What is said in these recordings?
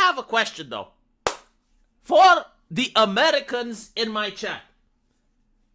have a question though. For the Americans in my chat,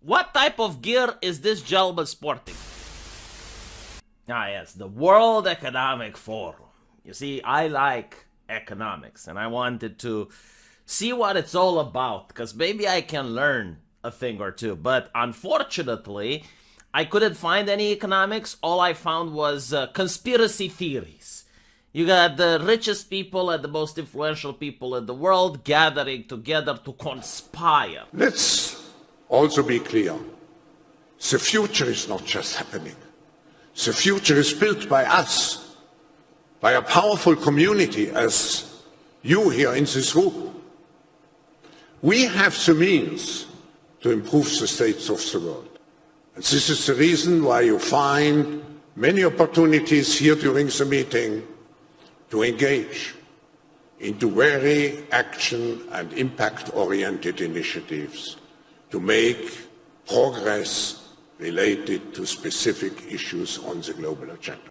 what type of gear is this gentleman sporting? Ah yes, the World Economic Forum. You see, I like economics and I wanted to see what it's all about, because maybe I can learn a thing or two. But unfortunately, I couldn't find any economics. All I found was conspiracy theories. You got the richest people and the most influential people in the world gathering together to conspire. Let's also be clear. The future is not just happening. The future is built by us, by a powerful community as you here in this room. We have the means to improve the states of the world. And this is the reason why you find many opportunities here during the meeting to engage into very action and impact-oriented initiatives to make progress related to specific issues on the global agenda.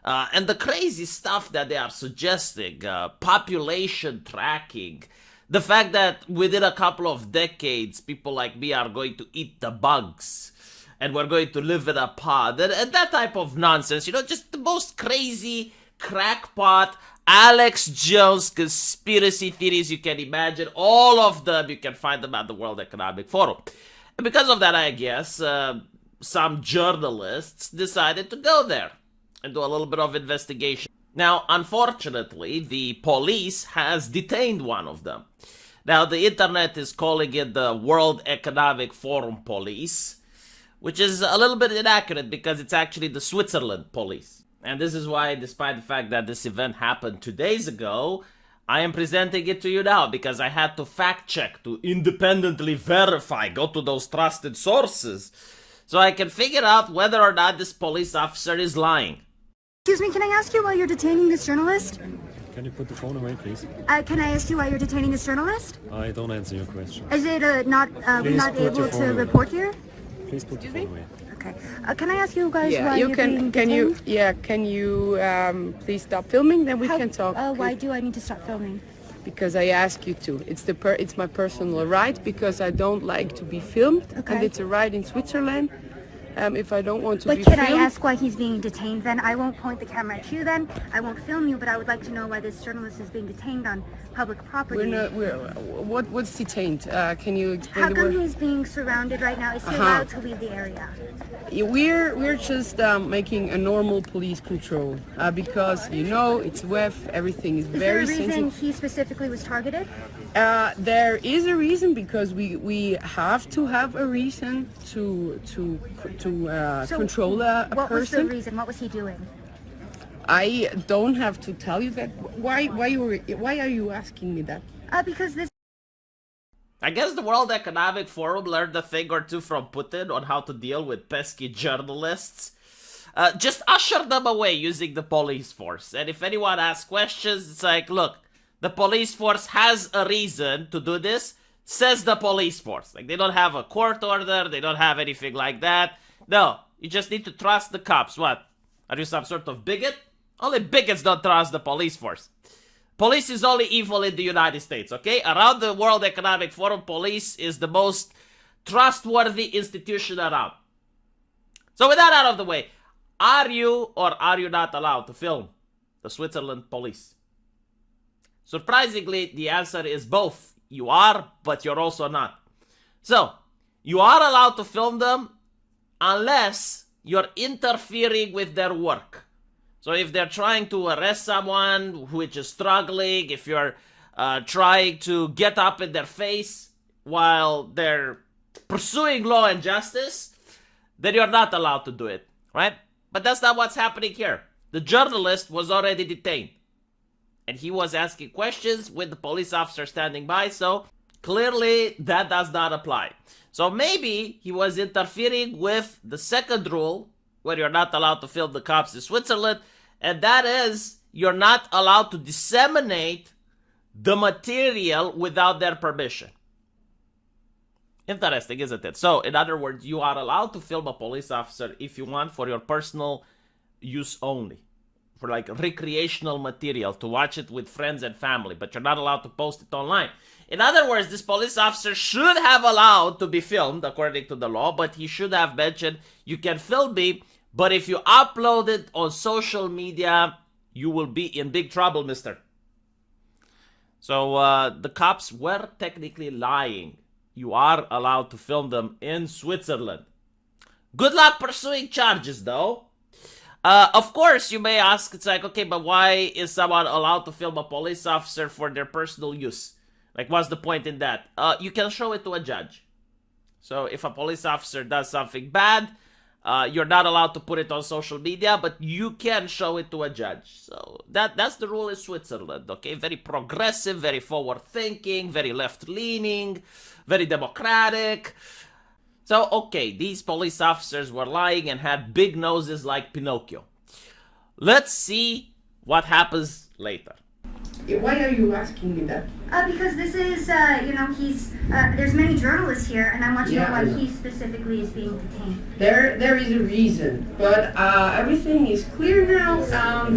And the crazy stuff that they are suggesting, population tracking, the fact that within a couple of decades, people like me are going to eat the bugs, and we're going to live in a pod, and that type of nonsense, you know, just the most crazy, crackpot, Alex Jones conspiracy theories you can imagine. All of them, you can find them at the World Economic Forum. And because of that, I guess, some journalists decided to go there and do a little bit of investigation. Now, unfortunately, the police has detained one of them. Now, the internet is calling it the World Economic Forum Police, which is a little bit inaccurate because it's actually the Switzerland Police. And this is why, despite the fact that this event happened 2 days ago, I am presenting it to you now because I had to fact check, to independently verify, go to those trusted sources, so I can figure out whether or not this police officer is lying. Excuse me, can I ask you why you're detaining this journalist? Can you put the phone away, please? Can I ask you why you're detaining this journalist? I don't answer your question. Is it we're not able to report here? Please put the phone away. Okay. Can I ask you guys Yeah, why you you're can. being Can you? detained? Yeah. Can you please stop filming? Then we can talk. Why do I need to stop filming? Because I ask you to. It's my personal right because I don't like to be filmed, Okay. and it's a right in Switzerland. If I don't want to But be can filmed, I ask why he's being detained then? I won't point the camera at you then. I won't film you, but I would like to know why this journalist is being detained on public property. what's detained? Can you explain How the come word? he's being surrounded right now? Is he allowed to leave the area? We're just making a normal police control because it's WEF. Everything is Is there very a reason sensitive. he specifically was targeted? There is a reason because we have to have a reason to So control a What was the person. reason? What was he doing? I don't have to tell you that. Why are you asking me that? Because this I guess the World Economic Forum learned a thing or two from Putin on how to deal with pesky journalists. Just usher them away using the police force. And if anyone asks questions, it's like, look, the police force has a reason to do this, says the police force. Like, they don't have a court order, they don't have anything like that. No, you just need to trust the cops. What? Are you some sort of bigot? Only bigots don't trust the police force. Police is only evil in the United States, okay? Around the World Economic Forum, police is the most trustworthy institution around. So with that out of the way, are you or are you not allowed to film the Switzerland police? Surprisingly, the answer is both. You are, but you're also not. So, you are allowed to film them unless you're interfering with their work. So if they're trying to arrest someone which is struggling, if you're trying to get up in their face while they're pursuing law and justice, then you're not allowed to do it, right? But that's not what's happening here. The journalist was already detained. And he was asking questions with the police officer standing by, so clearly that does not apply. So maybe he was interfering with the second rule, where you're not allowed to film the cops in Switzerland, and that is, you're not allowed to disseminate the material without their permission. Interesting, isn't it? So, in other words, you are allowed to film a police officer if you want for your personal use only. for like recreational material, to watch it with friends and family, but you're not allowed to post it online. In other words, this police officer should have allowed to be filmed according to the law, but he should have mentioned, you can film me, but if you upload it on social media, you will be in big trouble, mister. So the cops were technically lying. You are allowed to film them in Switzerland. Good luck pursuing charges, though. Of course, you may ask, it's like, okay, but why is someone allowed to film a police officer for their personal use? Like, what's the point in that? You can show it to a judge. So if a police officer does something bad, you're not allowed to put it on social media, but you can show it to a judge. So that's the rule in Switzerland, okay? Very progressive, very forward-thinking, very left-leaning, very democratic. So, okay, these police officers were lying and had big noses like Pinocchio. Let's see what happens later. Why are you asking me that? Because this is, there's many journalists here, and I want to know why he specifically is being detained. There is a reason, but everything is clear now, and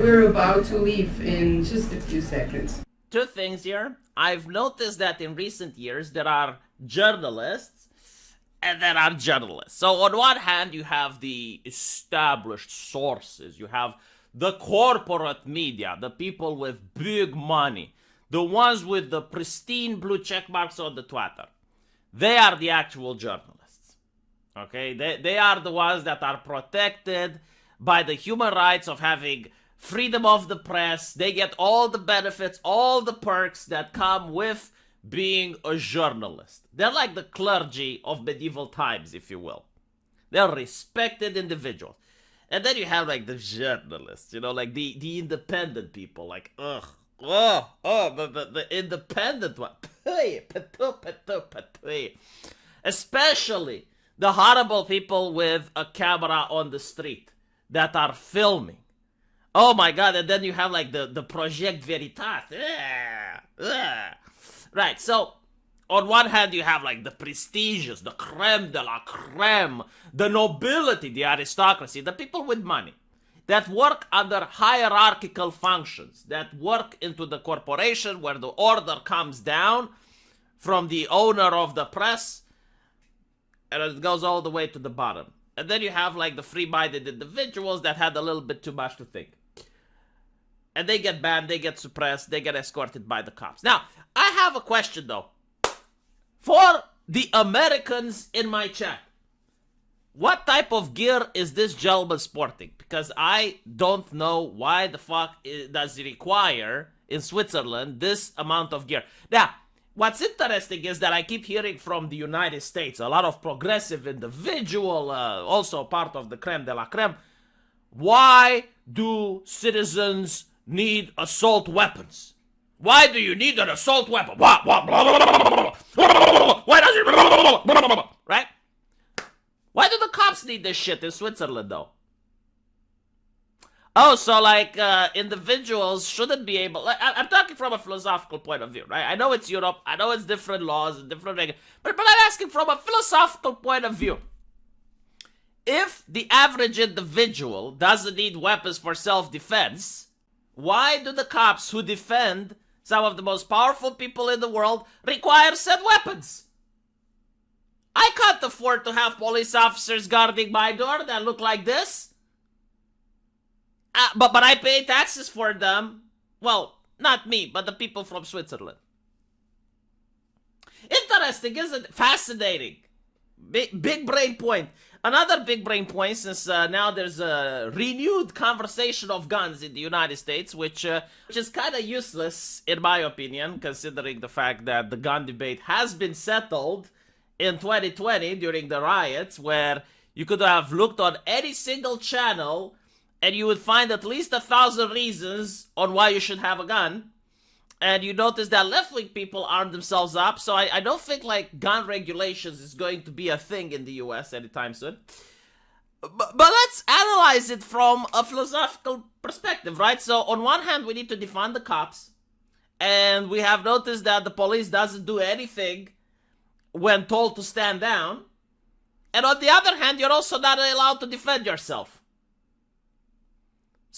we're about to leave in just a few seconds. Two things here. I've noticed that in recent years there are journalists and there are journalists. So on one hand, you have the established sources. You have the corporate media, the people with big money, the ones with the pristine blue check marks on the Twitter. They are the actual journalists. Okay? They are the ones that are protected by the human rights of having freedom of the press. They get all the benefits, all the perks that come with being a journalist. They're like the clergy of medieval times, if you will. They're respected individuals. And then you have like the journalists, like the independent people, like, the independent one. Especially the horrible people with a camera on the street that are filming. Oh my God, and then you have like the Project Veritas. Right, so on one hand you have like the prestigious, the creme de la creme, the nobility, the aristocracy, the people with money that work under hierarchical functions, that work into the corporation where the order comes down from the owner of the press and it goes all the way to the bottom. And then you have like the free-minded individuals that had a little bit too much to think. And they get banned, they get suppressed, they get escorted by the cops. Now, I have a question though. For the Americans in my chat, what type of gear is this gentleman sporting? Because I don't know why the fuck does he require in Switzerland this amount of gear. Now, what's interesting is that I keep hearing from the United States, a lot of progressive individual, also part of the creme de la creme. Why do citizens need assault weapons? Why do you need an assault weapon? Why does it? Right? Why do the cops need this shit in Switzerland, though? Oh, so like individuals shouldn't be able. I'm talking from a philosophical point of view, right? I know it's Europe. I know it's different laws and different regulations, but I'm asking from a philosophical point of view. If the average individual doesn't need weapons for self-defense, why do the cops who defend some of the most powerful people in the world require said weapons? I can't afford to have police officers guarding my door that look like this. But I pay taxes for them. Well, not me, but the people from Switzerland. Interesting, isn't it? Fascinating. Big brain point. Another big brain point, since now there's a renewed conversation of guns in the United States, which is kind of useless, in my opinion, considering the fact that the gun debate has been settled in 2020 during the riots, where you could have looked on any single channel and you would find at least 1,000 reasons on why you should have a gun. And you notice that left-wing people arm themselves up, so I don't think, like, gun regulations is going to be a thing in the US anytime soon. But let's analyze it from a philosophical perspective, right? So, on one hand, we need to defund the cops, and we have noticed that the police doesn't do anything when told to stand down. And on the other hand, you're also not allowed to defend yourself.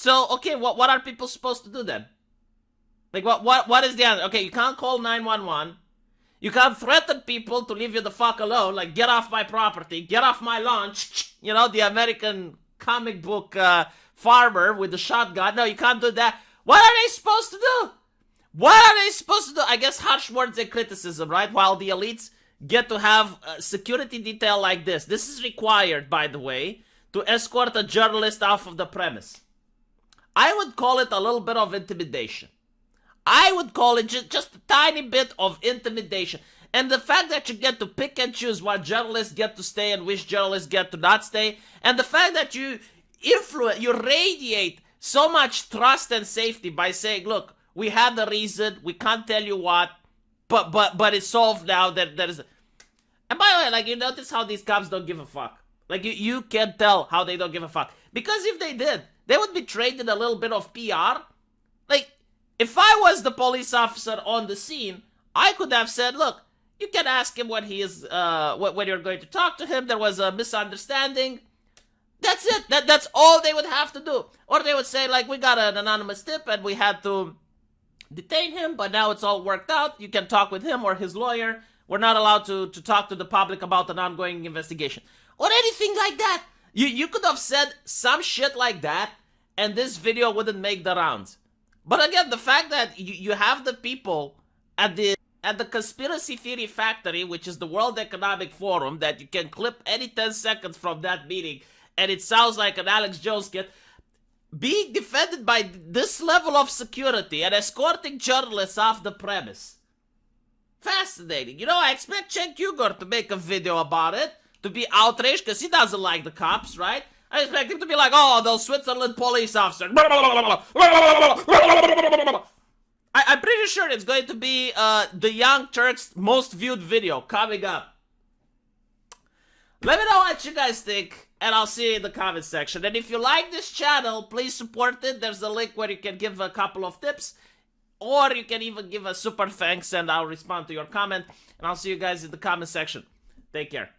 So, okay, what are people supposed to do then? Like, what is the answer? Okay, you can't call 911. You can't threaten people to leave you the fuck alone. Like, get off my property, get off my lawn. You know, the American comic book farmer with the shotgun. No, you can't do that. What are they supposed to do? What are they supposed to do? I guess harsh words and criticism, right? While the elites get to have a security detail like this. This is required, by the way, to escort a journalist off of the premise. I would call it a little bit of intimidation. I would call it just a tiny bit of intimidation. And the fact that you get to pick and choose what journalists get to stay and which journalists get to not stay, and the fact that you radiate so much trust and safety by saying, look, we had the reason, we can't tell you what, but it's solved now. That is. And by the way, like, you notice how these cops don't give a fuck. Like, you can tell how they don't give a fuck. Because if they did, they would be traded a little bit of PR. Like, if I was the police officer on the scene, I could have said, look, you can ask him when he is, when you're going to talk to him. There was a misunderstanding. That's it. That's all they would have to do. Or they would say, like, we got an anonymous tip and we had to detain him, but now it's all worked out. You can talk with him or his lawyer. We're not allowed to talk to the public about an ongoing investigation. Or anything like that. You could have said some shit like that, and this video wouldn't make the rounds. But again, the fact that you have the people at the Conspiracy Theory Factory, which is the World Economic Forum, that you can clip any 10 seconds from that meeting, and it sounds like an Alex Jones skit, being defended by this level of security and escorting journalists off the premise. Fascinating. You know, I expect Cenk Uygur to make a video about it, to be outraged, because he doesn't like the cops, right? I expect him to be like, oh, those Switzerland police officers. I'm pretty sure it's going to be the Young Turks' most viewed video coming up. Let me know what you guys think, and I'll see you in the comment section. And if you like this channel, please support it. There's a link where you can give a couple of tips, or you can even give a super thanks, and I'll respond to your comment. And I'll see you guys in the comment section. Take care.